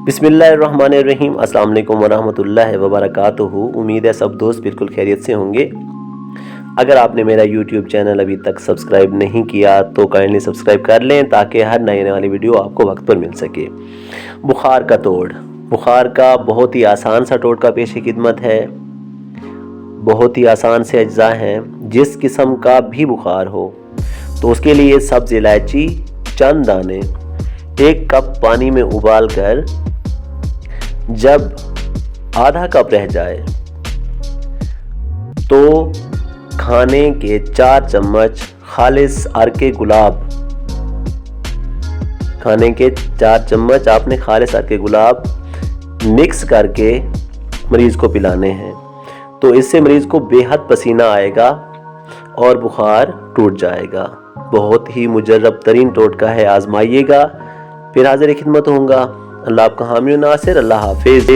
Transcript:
बिस्मिल्लाहिर्रहमानिर्रहीम। अस्सलाम वालेकुम वरहमतुल्लाहि वबरकातुहू। उम्मीद है सब दोस्त बिल्कुल खैरियत से होंगे। अगर आपने मेरा यूट्यूब चैनल अभी तक सब्सक्राइब नहीं किया तो काइंडली सब्सक्राइब कर लें ताकि हर नए वाली वीडियो आपको वक्त पर मिल सके। बुखार का तोड़, बुखार का बहुत ही आसान सा टोटका पेश खिदमत है। बहुत ही आसान से अज्जा हैं। जिस किस्म का भी बुखार हो तो उसके लिए सब्ज़ इलायची चंद दाने 1 कप पानी में उबाल कर जब आधा कप रह जाए तो खाने के 4 चम्मच खालिस अर्के गुलाब, खाने के 4 चम्मच आपने खालिस अर्के गुलाब मिक्स करके मरीज़ को पिलाने हैं। तो इससे मरीज़ को बेहद पसीना आएगा और बुखार टूट जाएगा। बहुत ही मुजर्रब तरीन टोटका है, आजमाइएगा। फिर हाजिर खिदमत होऊंगा। अल्लाह आपका हामी व नासिर। अल्लाह हाफिज़।